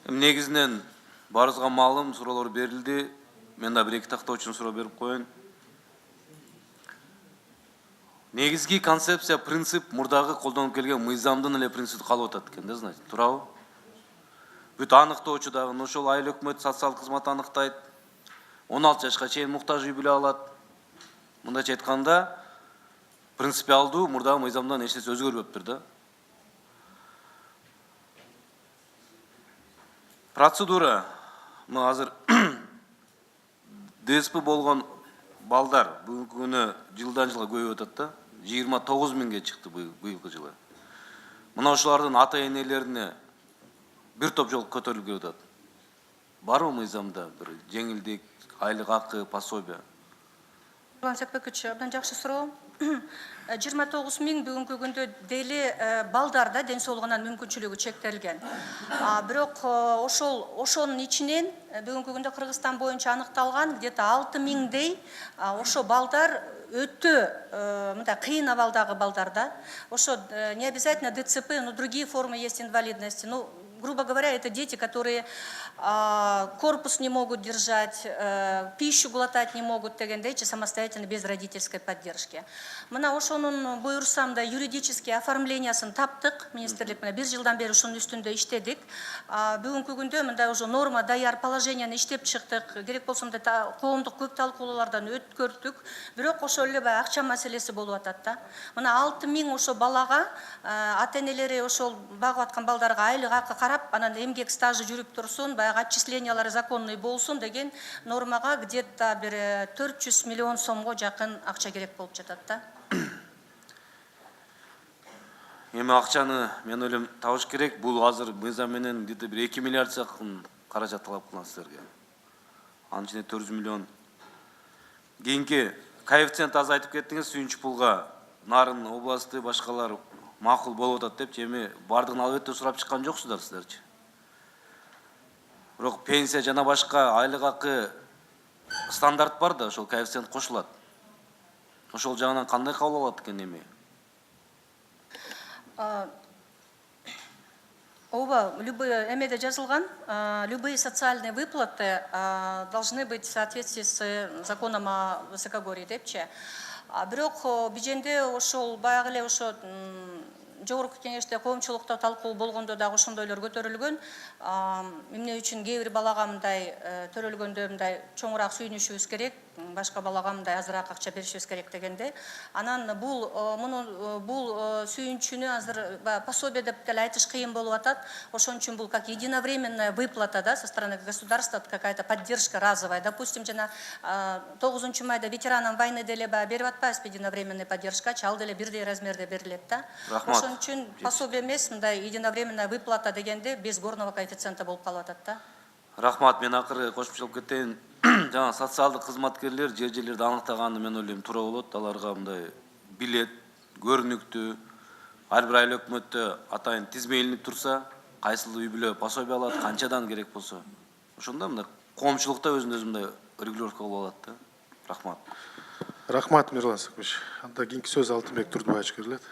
Негизинен барызга маалым суроолор берилди. Мен да бир эки тактоо суроо берип коеюн. Негизги концепция, принцип мурдагы колдонуп келген мыйзамдын эле принципи калып атат экен да, значит, туурабы? Бүт аныктоочу дагы ошол айыл өкмөт социалдык кызмат аныктайт. 16 жашка чейин муктаж үй биле алат. Мындайча айтканда, принципиалдуу мурдагы мыйзамдан эч нерсе өзгөрбөптүр да. Процедура, азыр ДСП болгон балдар бүгүнкү күнү жылдан жылга көбөйүп атат да. 29 миңге чыкты быйылкы жылы. Мына ошолардын ата энелерине бир топ жол көтөрүлүп келип атат. Барбы мыйзамда бир жеңилдик, айлык акы, пособие? Нурлан Сапакович, абдан жакшы суроо. 29 миң бүгүнкү күндө дели балдарда ден соолугунан мүмкүнчүлүгү чектелген. Бирок ошонун ичинен бүгүнкү күндө Кыргызстан боюнча аныкталган где-то 6 миңдей ошо балдар өтө мындай кыйын абалдагы балдарда. Ошо не обязательно ДЦП, но другие формы есть инвалидности. Ну, грубо говоря, это дети, которые корпус не могут держать, пищу глотать не могут, самостоятельно, без родительской поддержки. Мына ошонун буйрсам да юридический оформлениясын таптык, министрлик менен 1 жылдан бери ушунун үстүндө иштедик. Бүгүнкү күндө мындай уже норма даяр положенияны иштеп чыктык, керек болсо мындай коомдук көп талкуулардан өткөрдүк. Бирок ошол эле баягы акча маселеси болуп атат да. Мына 6 миң ошо балага ата энелери ошол багып аткан балдарга айлык акы карап, анан эмгек стажы жүрүп турсун, баягы отчислениялары законный болсун деген нормага где-то бир 400 миллион сомго жакын акча керек болуп жатат да. Эми акчаны мен ойлойм табыш керек. Бул азыр мыйзам менен где-то бир 2 миллиард жакын каражат талап кылган силерге. Анын ичинде 400 миллион. Кийинки коэффициент аз айтып кеттиңиз, Сүйүнч Пулга Нарын областы башкалар макул болуп атат деп, эми бардыгын албетте сурап чыккан жоксуздар силерчи. Бирок пенсия жана башка айлык акы стандарт бар да, ошол коэффициент кошулат. Ошол жагынан кандай кабыл алат экен эми? Ооба, любые эмеде жазылган, любые социальные выплаты должны быть в соответствии с законом о высокогорье депчи. Бирок биженде ошол баягы эле ошо жогорку кеңеште коомчулукта талкуу болгондо дагы ошондойлор көтөрүлгөн. Эмне үчүн кээ бир балага мындай төрөлгөндө мындай чоңураак сүйүнүшүбүз керек, башка балага мындай азыраак акча беришибиз керек дегенде. Анан бул сүйүнчүнү азыр пособие деп деле айтыш кыйын болуп атат. Ошон үчүн бул как единовременная выплата, да, со стороны государства, какая-то поддержка разовая. Допустим, жана 9 майда ветеранам войны деле берип атпайбызбы единовременная поддержка, ал деле бирдей размерде берилет да. Ошон үчүн пособие эмес, мындай единовременная выплата дегенде без горного коэффициента болуп калып атат да. Рахмат, мен акыры кошумчалап кетейин. Жана социалдык кызматкерлер жерлерди аныктаганды мен ойлойм туура болот. Аларга мындай билет, көрүнүктүү, ар бир айыл өкмөттө атайын тизме илинип турса, кайсыл үй бүлө пособие алат, канчадан керек болсо. Ошондо мындай коомчулукта өзүн-өзү мындай регулировка кылып алат да. Рахмат. Рахмат, Нурлан Сапакович. Анда кийинки сөз Алтынбек Турдубаевичке берилет.